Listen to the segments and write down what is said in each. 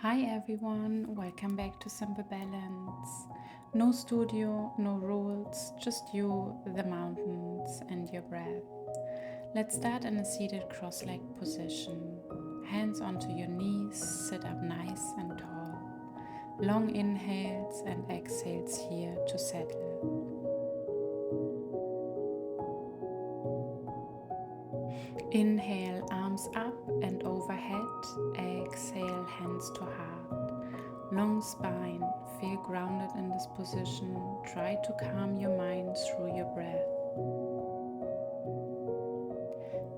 Hi everyone, welcome back to Simple Balance. No studio, no rules, just you, the mountains, and your breath. Let's start in a seated cross-legged position. Hands onto your knees, sit up nice and tall. Long inhales and exhales here to settle. Inhale, arms up and overhead. Exhale, hands to heart. Long spine, feel grounded in this position. Try to calm your mind through your breath.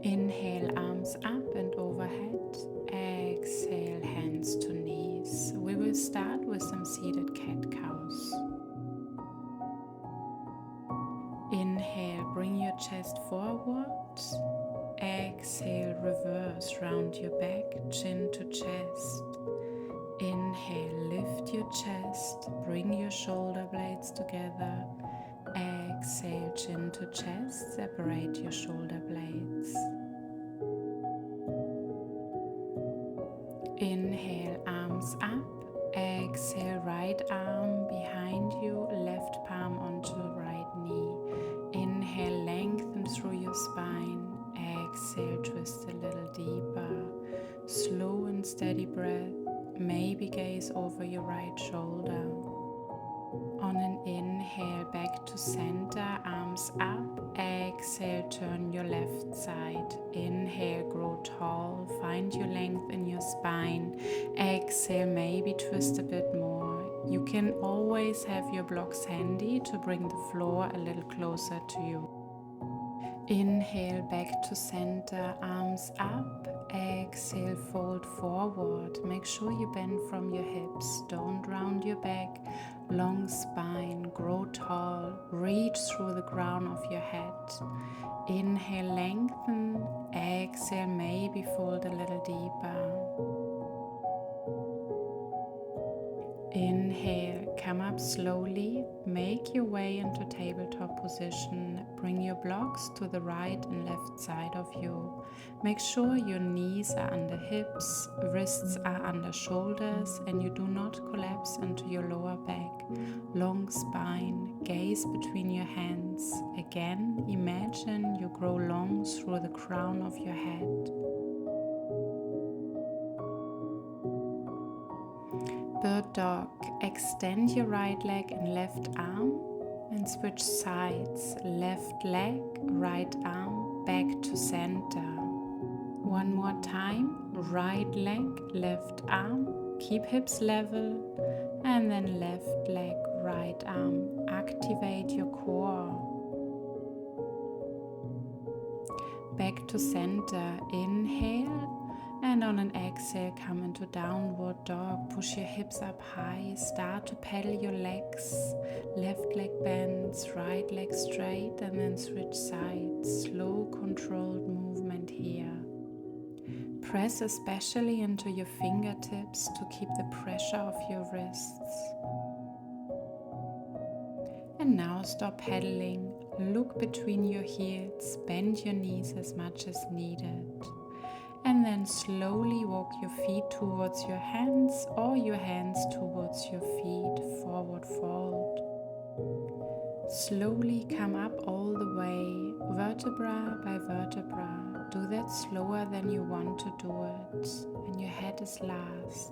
Inhale, arms up and overhead. Exhale, hands to knees. We will start with some seated cat-cows. Inhale, bring your chest forward. Exhale, reverse, round your back, chin to chest. Inhale, lift your chest, bring your shoulder blades together. Exhale, chin to chest, separate your shoulder blades. Inhale, arms up. Exhale, right arm behind you, left palm onto the right knee. Inhale, lengthen through your spine. Exhale, twist a little deeper. Slow and steady breath. Maybe gaze over your right shoulder. On an inhale, back to center, arms up. Exhale, turn your left side. Inhale, grow tall. Find your length in your spine. Exhale, maybe twist a bit more. You can always have your blocks handy to bring the floor a little closer to you. Inhale, back to center, arms up. Exhale, fold forward. Make sure you bend from your hips. Don't round your back. Long spine, grow tall. Reach through the crown of your head. Inhale, lengthen. Exhale, maybe fold a little deeper. Inhale, come up slowly, make your way into tabletop position, bring your blocks to the right and left side of you. Make sure your knees are under hips, wrists are under shoulders, and you do not collapse into your lower back. Long spine, gaze between your hands. Again, imagine you grow long through the crown of your head. Bird dog, extend your right leg and left arm and switch sides. Left leg, right arm, back to center. One more time, right leg, left arm, keep hips level, and then left leg, right arm. Activate your core. Back to center, inhale. And on an exhale, come into downward dog. Push your hips up high. Start to pedal your legs. Left leg bends, right leg straight, and then switch sides. Slow, controlled movement here. Press especially into your fingertips to keep the pressure off your wrists. And now stop pedaling. Look between your heels. Bend your knees as much as needed. And then slowly walk your feet towards your hands or your hands towards your feet, forward fold. Slowly come up all the way, vertebra by vertebra. Do that slower than you want to do it, and your head is last.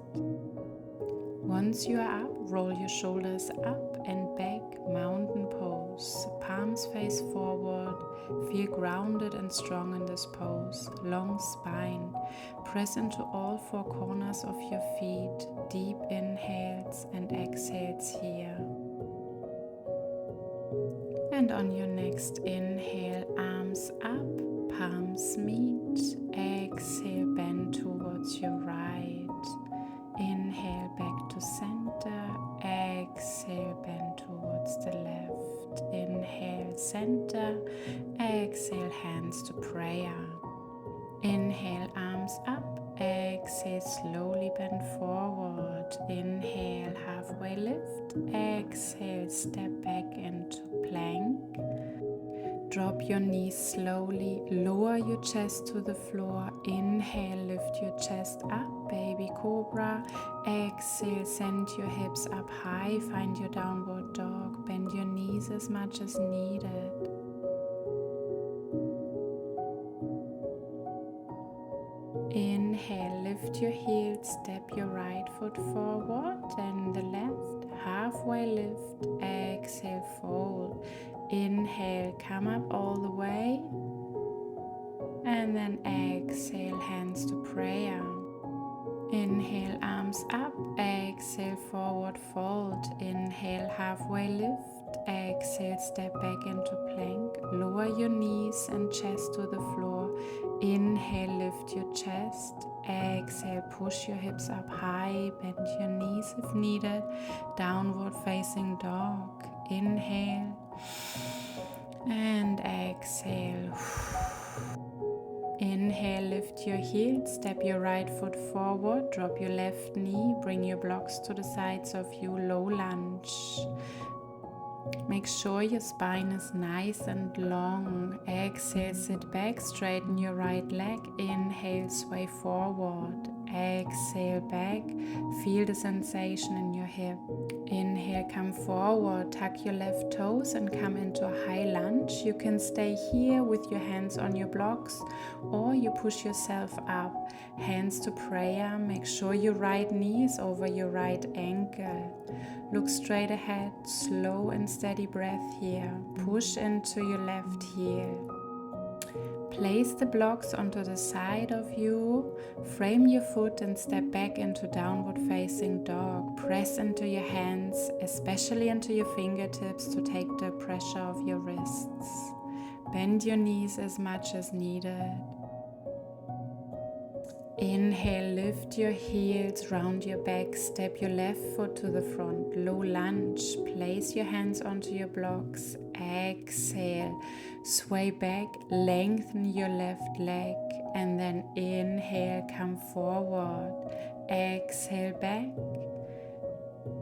Once you are up, roll your shoulders up and back, mountain pose. Palms face forward. Feel grounded and strong in this pose. Long spine. Press into all four corners of your feet. Deep inhales and exhales here. And on your next inhale, arms up, palms meet. Exhale, bend towards your right. Inhale, back to center. Exhale, bend towards the left. Inhale, center. Exhale, hands to prayer. Inhale, arms up. Exhale, slowly bend forward. Inhale, halfway lift. Exhale, step back into plank. Drop your knees slowly, lower your chest to the floor. Inhale, lift your chest up, baby cobra. Exhale, send your hips up high, find your downward dog, bend your knees as much as needed. Inhale, lift your heels, step your right foot forward, then the left, halfway lift, exhale, fold. Inhale, come up all the way, and then exhale, hands to prayer. Inhale, arms up, exhale, forward fold. Inhale, halfway lift, exhale, step back into plank. Lower your knees and chest to the floor. Inhale, lift your chest. Exhale, push your hips up high, bend your knees if needed. Downward facing dog. Inhale and exhale. Inhale, lift your heels, step your right foot forward, drop your left knee, bring your blocks to the sides of you, low lunge. Make sure your spine is nice and long. Exhale, sit back, straighten your right leg. Inhale, sway forward. Exhale, back. Feel the sensation in your hip. Inhale, come forward. Tuck your left toes and come into a high lunge. You can stay here with your hands on your blocks, or you push yourself up. Hands to prayer. Make sure your right knee is over your right ankle. Look straight ahead, slow and steady breath here. Push into your left heel. Place the blocks onto the side of you. Frame your foot and step back into downward facing dog. Press into your hands, especially into your fingertips, to take the pressure of your wrists. Bend your knees as much as needed. Inhale, lift your heels, round your back, step your left foot to the front, low lunge, place your hands onto your blocks, exhale, sway back, lengthen your left leg, and then inhale, come forward, exhale back,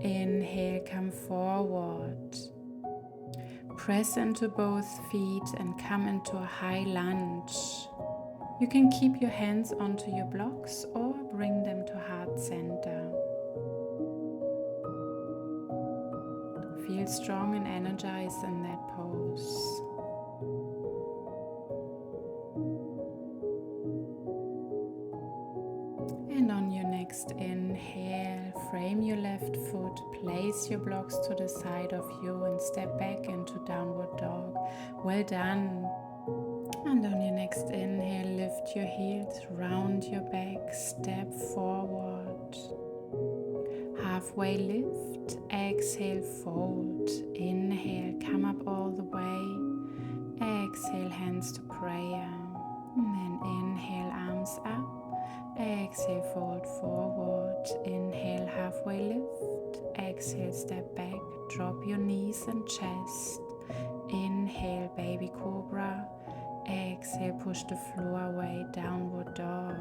inhale, come forward. Press into both feet and come into a high lunge. You can keep your hands onto your blocks or bring them to heart center. Feel strong and energized in that pose. And on your next inhale, frame your left foot, place your blocks to the side of you and step back into downward dog. Well done. And on your next inhale, lift your heels, round your back, step forward. Halfway lift, exhale, fold. Inhale, come up all the way. Exhale, hands to prayer. And then inhale, arms up. Exhale, fold forward. Inhale, halfway lift. Exhale, step back. Drop your knees and chest. Inhale, baby cobra. Exhale, push the floor away, downward dog.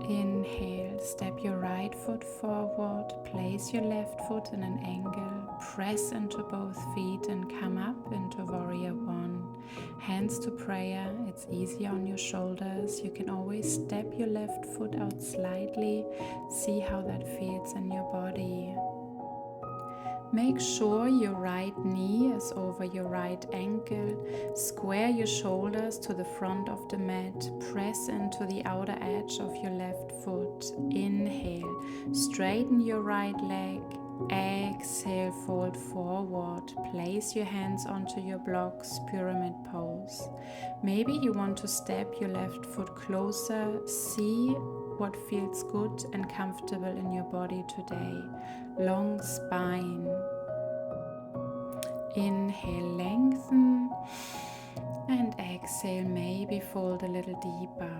Inhale, step your right foot forward, place your left foot in an angle, press into both feet and come up into warrior one. Hands to prayer, it's easier on your shoulders. You can always step your left foot out slightly, see how that feels in your body. Make sure your right knee is over your right ankle. Square your shoulders to the front of the mat. Press into the outer edge of your left foot. Inhale. Straighten your right leg. Exhale, fold forward. Place your hands onto your blocks, pyramid pose. Maybe you want to step your left foot closer. See what feels good and comfortable in your body today. Long spine. Inhale, lengthen, and exhale, maybe fold a little deeper.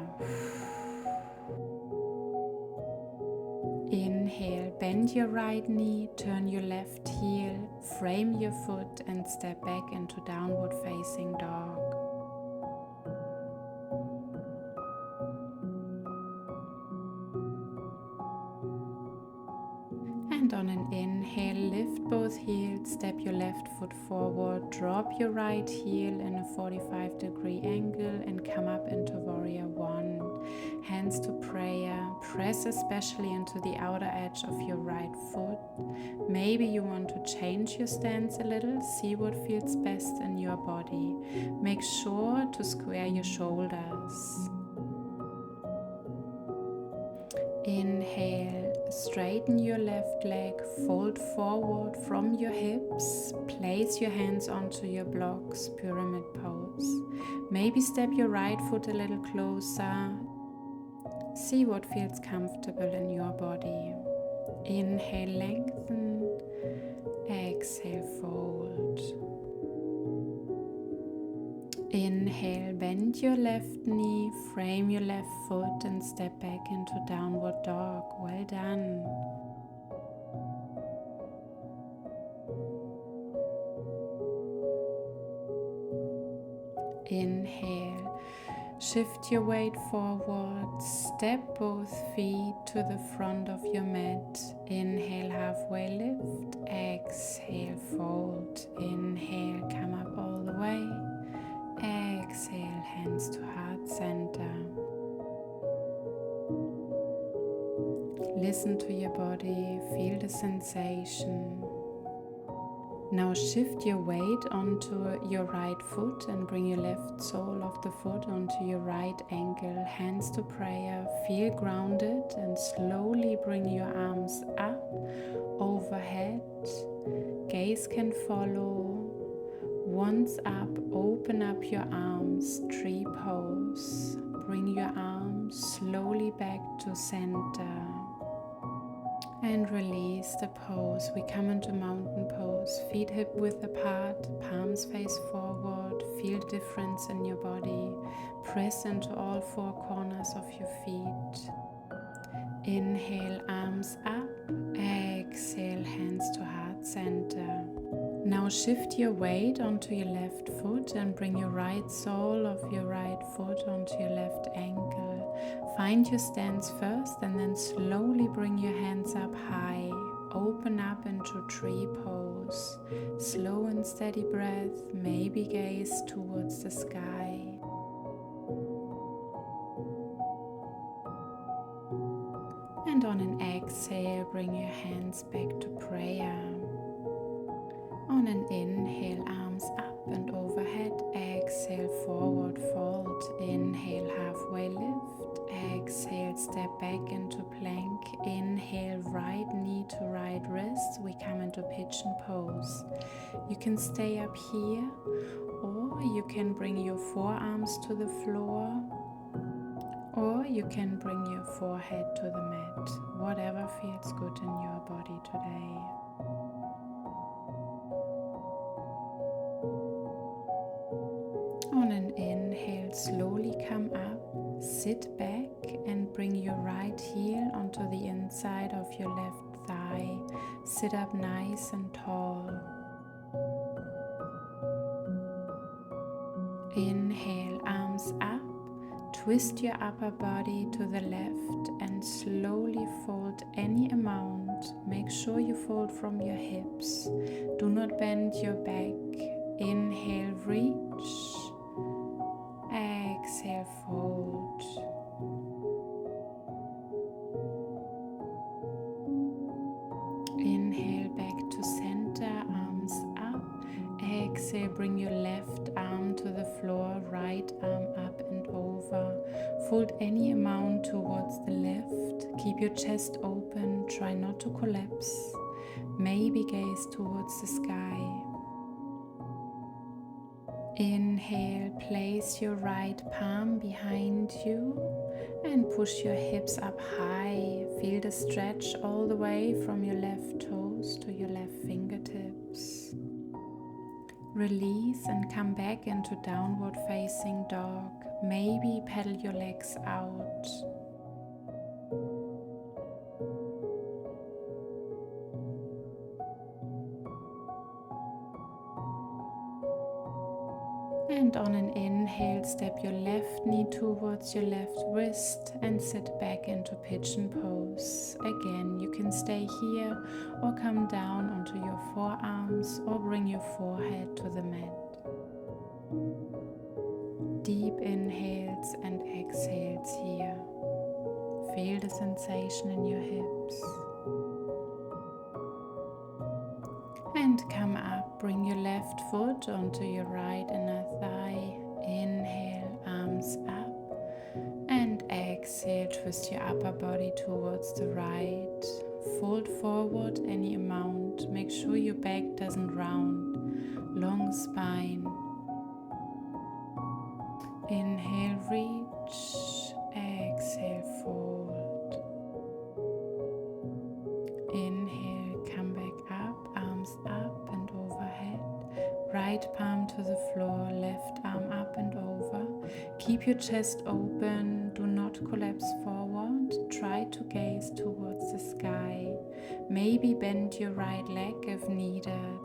Inhale, bend your right knee, turn your left heel, frame your foot and step back into downward facing dog. And on an inhale, lift both heels, step your left foot forward, drop your right heel in a 45-degree angle and come up into Warrior One. Hands to prayer, press especially into the outer edge of your right foot. Maybe you want to change your stance a little, see what feels best in your body. Make sure to square your shoulders. Inhale, straighten your left leg, fold forward from your hips, place your hands onto your blocks, pyramid pose. Maybe step your right foot a little closer. See what feels comfortable in your body. Inhale, lengthen, exhale, fold. Inhale, bend your left knee, frame your left foot and step back into downward dog. Well done. Inhale, shift your weight forward, step both feet to the front of your mat. Inhale, halfway lift, exhale, fold. Inhale, come up all the way. Exhale, hands to heart center. Listen to your body, feel the sensation. Now shift your weight onto your right foot and bring your left sole of the foot onto your right ankle. Hands to prayer, feel grounded and slowly bring your arms up, overhead. Gaze can follow. Once up, open up your arms, tree pose. Bring your arms slowly back to center. And release the pose. We come into mountain pose. Feet hip width apart, palms face forward. Feel difference in your body. Press into all four corners of your feet. Inhale, arms up. Exhale, hands to heart center. Now shift your weight onto your left foot and bring your right sole of your right foot onto your left ankle. Find your stance first and then slowly bring your hands up high. Open up into tree pose. Slow and steady breath, maybe gaze towards the sky. And on an exhale, bring your hands back to prayer. On an inhale, arms up and overhead. Exhale, forward fold. Inhale, halfway lift. Exhale, step back into plank. Inhale, right knee to right wrist. We come into pigeon pose. You can stay up here, or you can bring your forearms to the floor, or you can bring your forehead to the mat. Whatever feels good in your body today. On an inhale, slowly come up, sit back and bring your right heel onto the inside of your left thigh. Sit up nice and tall. Inhale, arms up, twist your upper body to the left and slowly fold any amount. Make sure you fold from your hips. Do not bend your back. Inhale, reach. Exhale, fold. Inhale, back to center, arms up. Exhale, bring your left arm to the floor, right arm up and over. Fold any amount towards the left. Keep your chest open, try not to collapse. Maybe gaze towards the sky. Inhale, place your right palm behind you and push your hips up high. Feel the stretch all the way from your left toes to your left fingertips. Release and come back into downward facing dog. Maybe pedal your legs out. And on an inhale, inhale, step your left knee towards your left wrist and sit back into pigeon pose. Again, you can stay here or come down onto your forearms or bring your forehead to the mat. Deep inhales and exhales here. Feel the sensation in your hips. And come up, bring your left foot onto your right inner thigh. Inhale, arms up. And exhale, twist your upper body towards the right. Fold forward any amount. Make sure your back doesn't round. Long spine. Inhale, reach. Exhale, fold. Inhale, come back up, arms up and overhead. Right palm to the floor, left arm up and over. Keep your chest open, do not collapse forward. Try to gaze towards the sky. Maybe bend your right leg if needed.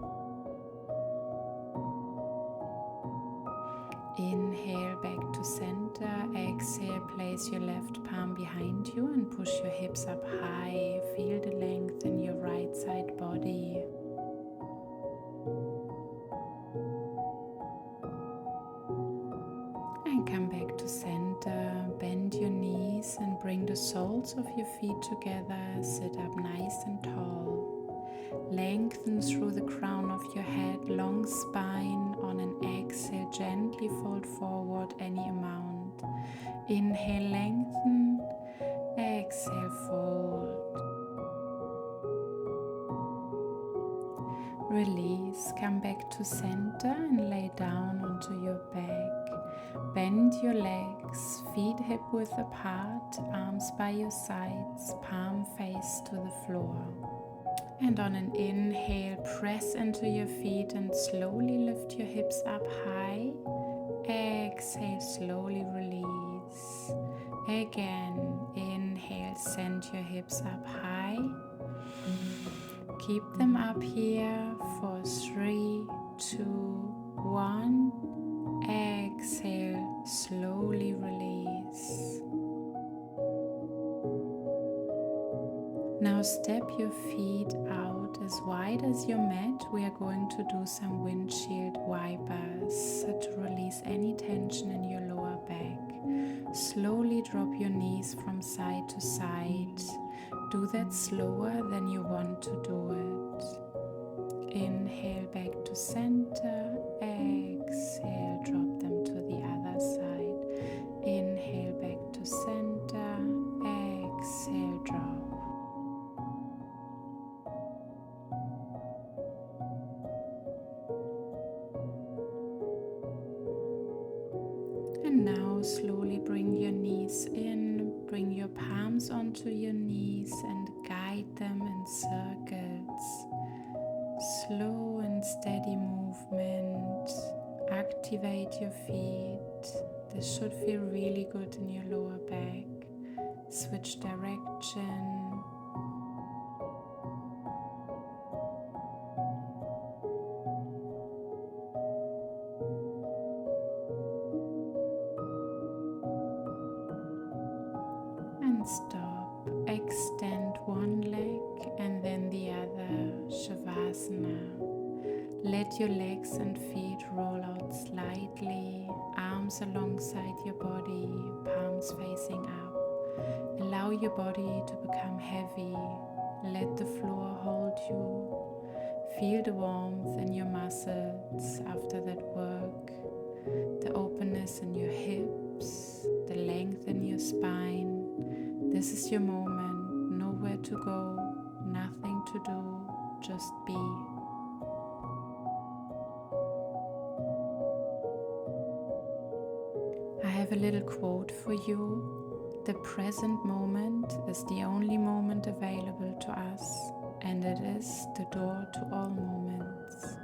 Inhale back to center. Exhale, place your left palm behind you and push your hips up high. Feel the length in your right side body. And come back to center. Bend your knees and bring the soles of your feet together. Sit up nice and tall. Lengthen through the crown of your head, long spine. On an exhale, gently fold forward any amount. Inhale, lengthen. Exhale, fold. Release, come back to center and lay down onto your back. Bend your legs, feet hip width apart, arms by your sides, palm face to the floor. And on an inhale, press into your feet and slowly lift your hips up high. Exhale, slowly release. Again, inhale, send your hips up high. Keep them up here for 3, 2, 1. Exhale, slowly release. Now step your feet out as wide as your mat. We are going to do some windshield wipers to release any tension in your lower back. Slowly drop your knees from side to side. Do that slower than you want to do it. Inhale back to center. Exhale, drop them to the other side. Inhale back to center. Exhale, drop. And now slowly bring your knees in, bring your palms onto your knees and guide them in circles. Slow and steady movement. Activate your feet. This should feel really good in your lower back. Switch direction. Stop. Extend one leg and then the other. Shavasana. Let your legs and feet roll out slightly. Arms alongside your body, palms facing up. Allow your body to become heavy. Let the floor hold you. Feel the warmth in your muscles after that work. The openness in your hips, the length in your spine. This is your moment, nowhere to go, nothing to do, just be. I have a little quote for you. The present moment is the only moment available to us, and it is the door to all moments.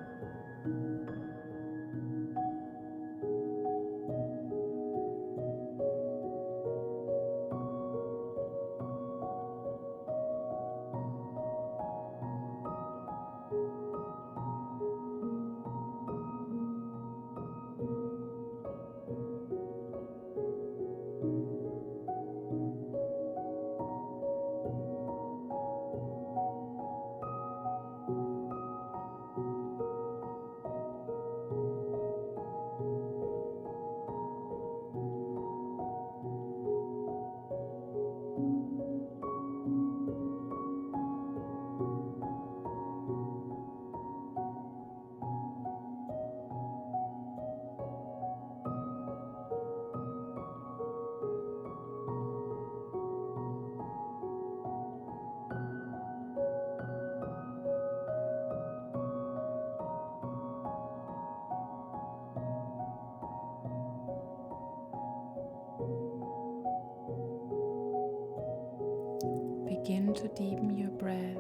begin to deepen your breath.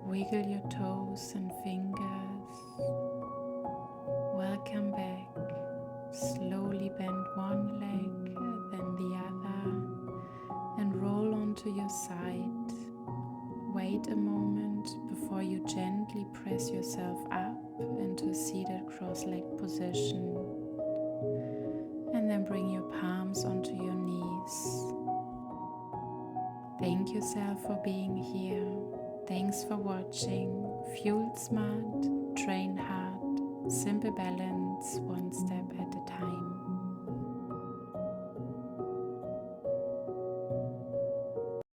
Wiggle your toes and fingers. Welcome back. Slowly bend one leg, then the other, and roll onto your side. Wait a moment before you gently press yourself up into a seated cross-legged position. And then bring your palms onto your knees. Thank yourself for being here. Thanks for watching. Fueled smart, train hard, simple balance, one step at a time.